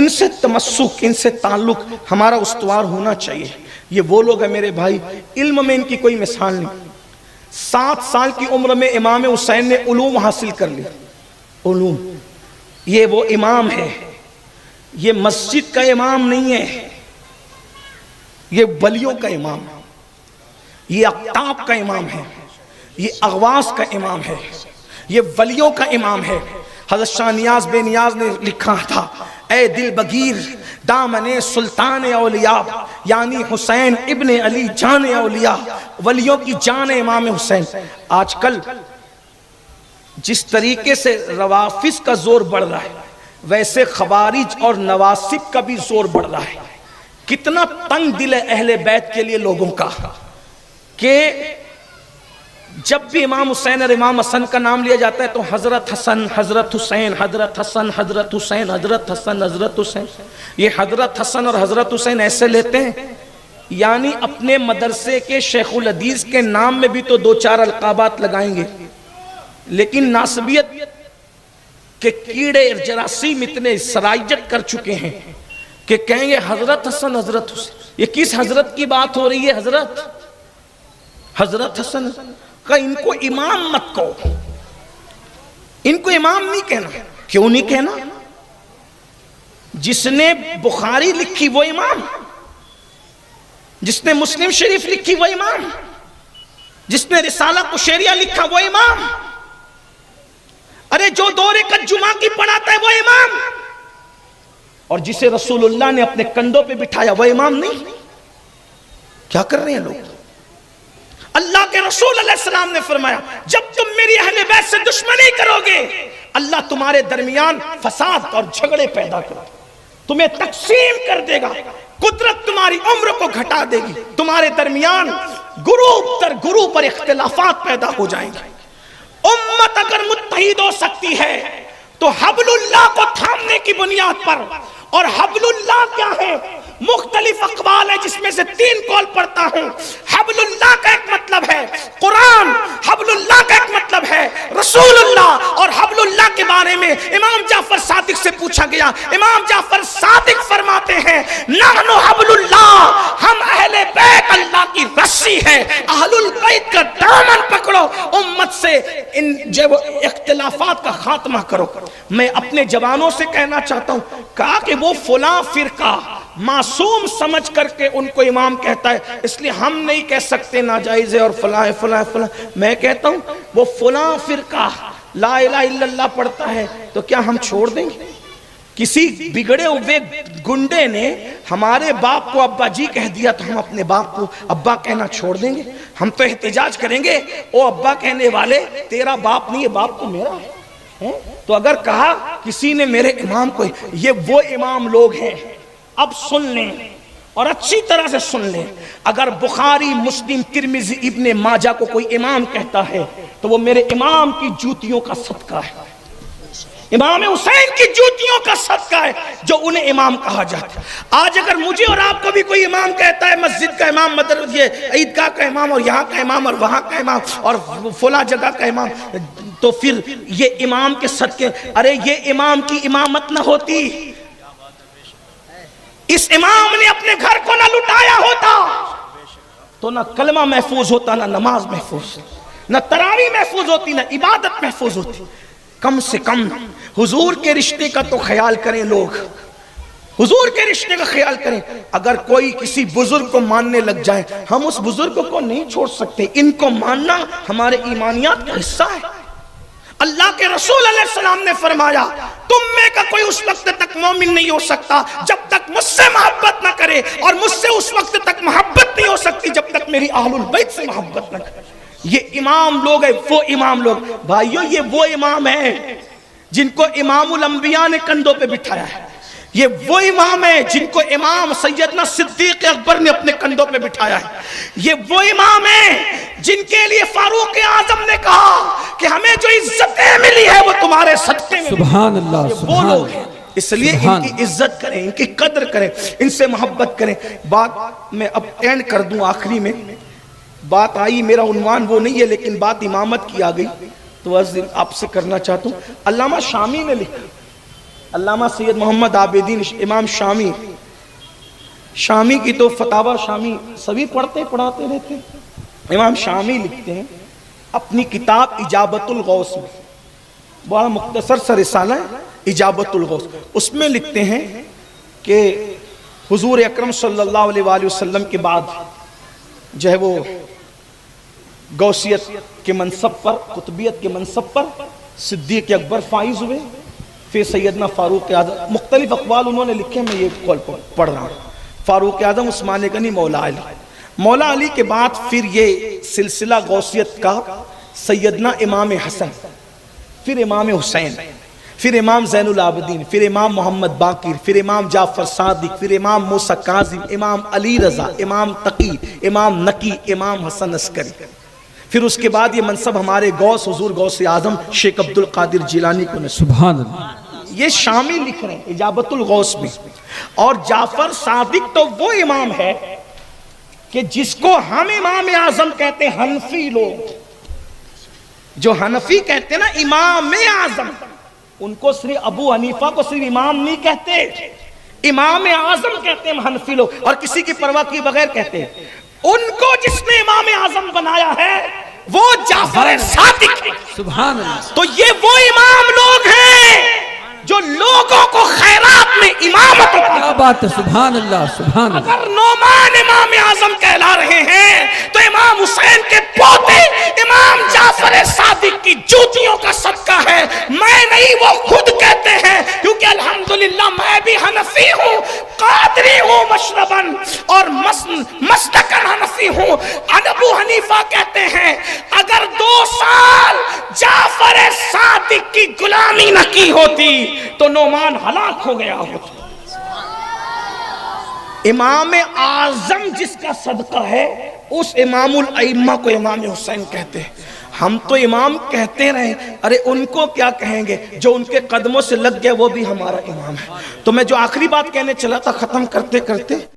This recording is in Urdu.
ان سے تمسک، ان سے تعلق ہمارا استوار ہونا چاہیے۔ یہ وہ لوگ ہیں میرے بھائی، علم میں ان کی کوئی مثال نہیں۔ 7 سال کی عمر میں امام حسین نے علوم حاصل کر لی، علوم۔ یہ وہ امام ہے، یہ مسجد کا امام نہیں ہے، یہ ولیوں کا امام ہے، یہ اقطاب کا امام ہے، یہ اغواس کا امام ہے، یہ ولیوں کا امام ہے۔ حضرت شاہ نیاز بے نیاز نے لکھا تھا، اے دل بگیر دامن سلطان اولیاء، یعنی حسین ابن علی جان اولیاء، ولیوں کی جان امام حسین۔ آج کل جس طریقے سے روافض کا زور بڑھ رہا ہے، ویسے خوارج اور نواسب کا بھی زور بڑھ رہا ہے۔ کتنا تنگ دل ہے اہل بیت کے لیے لوگوں کا کہ جب بھی امام حسین اور امام حسن کا نام لیا جاتا ہے تو حضرت حسن، حضرت حسین، حضرت حسن، حضرت حسین، حضرت حسن، حضرت حسین۔ یہ حضرت حسن اور حضرت حسین ایسے لیتے ہیں یعنی اپنے مدرسے کے شیخ الحدیث کے نام میں بھی تو 2-4 القابات لگائیں گے، لیکن ناسبیت کے کیڑے جراثیم اتنے سرائیت کر چکے ہیں کہ کہیں گے حضرت حسن، حضرت حسین۔ یہ کس حضرت کی بات ہو رہی ہے؟ حضرت حسن کا ان کو امام مت کہو، ان کو امام نہیں کہنا۔ کیوں نہیں کہنا؟ جس نے بخاری لکھی وہ امام، جس نے مسلم شریف لکھی وہ امام، جس نے رسالہ قشیریہ لکھا وہ امام، ارے جو 2 رکعت جمعہ کی پڑھاتا ہے وہ امام، اور جسے رسول اللہ نے اپنے کندھوں پہ بٹھایا وہ امام نہیں۔ کیا کر رہے ہیں لوگ؟ اللہ کے رسول علیہ السلام نے فرمایا جب تم میری اہل بیت سے دشمنی کرو گے اللہ تمہارے درمیان فساد اور جھگڑے پیدا کرے، تمہیں تقسیم کر دے گا، قدرت تمہاری عمر کو گھٹا دے گی، تمہارے درمیان گروپ در گروپ پر اختلافات پیدا ہو جائیں گے۔ امت اگر متحد ہو سکتی ہے تو حبل اللہ کو تھامنے کی بنیاد پر، اور حبل اللہ کیا ہے؟ مختلف اقوال ہے جس میں سے 3 قول پڑھتا ہوں۔ حبل اللہ کا ایک مطلب ہے قرآن، حبل اللہ کا ایک مطلب ہے رسول اللہ، اور حبل اللہ کے بارے میں امام جعفر صادق سے پوچھا گیا، امام جعفر صادق فرماتے ہیں نحن حبل اللہ، ہم اہل بیت اللہ کی رسی ہے، اہل البیت کا دامن پکڑو، امت سے ان جو اختلافات کا خاتمہ کرو۔ میں اپنے جوانوں سے کہنا چاہتا ہوں، کہا کہ وہ فلاں فرقہ معصوم سمجھ کر کے ان کو امام کہتا ہے، اس لیے ہم نہیں کہہ سکتے ناجائز ہے اور فلاں فلاں فلاں۔ میں کہتا ہوں وہ فلاں فرقہ لا الہ الا اللہ پڑھتا ہے تو کیا ہم چھوڑ دیں گے؟ کسی بگڑے ہوئے گنڈے نے ہمارے باپ کو ابا جی کہہ دیا تو ہم اپنے باپ کو ابا کہنا چھوڑ دیں گے؟ ہم تو احتجاج کریں گے، او ابا کہنے والے تیرا باپ نہیں، یہ باپ تو میرا ہے۔ تو اگر کہا کسی نے میرے امام کو، یہ وہ امام لوگ ہیں۔ اب سن لیں اور اچھی طرح سے سن لیں، اگر بخاری، مسلم، ترمذی، ابن ماجہ کو کوئی امام کہتا ہے تو وہ میرے امام کی جوتیوں کا صدقہ ہے، امام حسین کی جوتیوں کا صدقہ ہے جو انہیں امام کہا جاتا ہے۔ آج اگر مجھے اور آپ کو بھی کوئی امام کہتا ہے، مسجد کا امام، مدرسے عیدگاہ کا امام، اور یہاں کا امام اور وہاں کا امام اور فلاں جگہ کا امام، تو پھر یہ امام کے صدقے، ارے یہ امام کی امامت نہ ہوتی، اس امام نے اپنے گھر کو نہ لٹایا ہوتا تو نہ کلمہ محفوظ ہوتا، نہ نماز محفوظ، نہ تراویح محفوظ ہوتی، نہ عبادت محفوظ ہوتی۔ کم سے کم حضور کے رشتے کا تو خیال کریں لوگ، حضور کے رشتے کا خیال کریں۔ اگر کوئی کسی بزرگ کو ماننے لگ جائے، ہم اس بزرگ کو نہیں چھوڑ سکتے، ان کو ماننا ہمارے ایمانیات کا حصہ ہے۔ اللہ کے رسول علیہ السلام نے فرمایا تم میں کا کوئی اس وقت تک مومن نہیں ہو سکتا جب تک مجھ سے محبت نہ کرے، اور مجھ سے اس وقت تک محبت نہیں ہو سکتی جب تک میری اہل البیت سے محبت نہ کرے۔ یہ امام لوگ ہیں، وہ امام لوگ بھائیو، یہ وہ امام ہیں جن کو امام الانبیاء نے کندھوں پہ بٹھایا ہے، یہ وہ امام ہیں جن کو امام سیدنا صدیق اکبر نے اپنے کندھوں پہ بٹھایا ہے، یہ وہ امام ہیں جن کے لیے فاروق اعظم نے کہا کہ ہمیں جو عزتیں ملی ہے وہ تمہارے صدقے میں، سبحان اللہ، وہ لوگ ہیں۔ اس لیے ان کی عزت کریں، ان کی قدر کریں، ان سے محبت کریں۔ بات میں اب اینڈ کر دوں، آخری میں بات آئی، میرا عنوان وہ نہیں ہے لیکن بات امامت کی آ گئی تو آپ سے کرنا چاہتا ہوں۔ علامہ شامی نے لکھا علامہ سید محمد عابدین امام شامی کی تو فتاوی شامی سبھی پڑھاتے رہتے ہیں۔ امام شامی لکھتے ہیں اپنی کتاب اجابت الغوث میں، بڑا مختصر سا رسالہ ہے اجابت الغوث، اس میں لکھتے ہیں کہ حضور اکرم صلی اللہ علیہ وآلہ وسلم کے بعد جو ہے وہ غوثیت کے منصب پر، قطبیت کے منصب پر صدیق اکبر فائز ہوئے، پھر سیدنا فاروق اعظم، مختلف اقوال انہوں نے لکھے، میں یہ قول پڑھ رہا ہوں، فاروق اعظم، عثمان غنی، مولا علی کے بعد پھر یہ سلسلہ غوثیت کا سیدنا امام حسن، پھر امام حسین، پھر امام زین العابدین، پھر امام محمد باقر، پھر امام جعفر صادق، پھر امام موسیٰ کاظم، امام علی رضا، امام تقی، امام نقی، امام حسن عسکری، پھر اس کے بعد یہ منصب ہمارے غوث حضور غوث اعظم شیخ عبد القادر جیلانی کو نصیب۔ سبحان اللہ۔ یہ شامی لکھ رہے ہیں اجابت الغوث میں۔ اور جعفر صادق تو وہ امام ہے کہ جس کو ہم امام اعظم کہتے ہیں، حنفی لوگ جو حنفی کہتے ہیں نا امام اعظم، ان کو صرف ابو حنیفہ کو صرف امام نہیں کہتے، امام اعظم کہتے ہیں حنفی لوگ، اور کسی کی پرواہ کیے بغیر کہتے ہیں۔ ان کو جس نے امام اعظم بنایا ہے وہ جعفر صادق ہے۔ سبحان اللہ۔ تو یہ وہ امام لوگ ہیں جو لوگوں کو خیرات میں امامت، کیا بات ہے، سبحان اللہ سبحان اللہ۔ اگر نعمان امام اعظم کہلا رہے ہیں تو امام حسین کے پوتے امام جعفر صادق کی جوتیوں کا صدقہ ہے، میں نہیں، وہ خود کہتے ہیں، کیونکہ الحمدللہ میں بھی حنفی ہوں، قادری ہوں مشرباً اور مسلکاً حنفی ہوں۔ ابو حنیفہ کہتے ہیں اگر 2 سال جعفر صادق کی غلامی نہ کی ہوتی تو نعمان ہلاک ہو گیا ہوتا۔ امام اعظم جس کا صدقہ ہے اس امام الائمہ کو امام حسین کہتے ہیں۔ ہم تو امام کہتے رہے، ارے ان کو کیا کہیں گے، جو ان کے قدموں سے لگ گئے وہ بھی ہمارا امام ہے۔ تو میں جو آخری بات کہنے چلا تھا ختم کرتے کرتے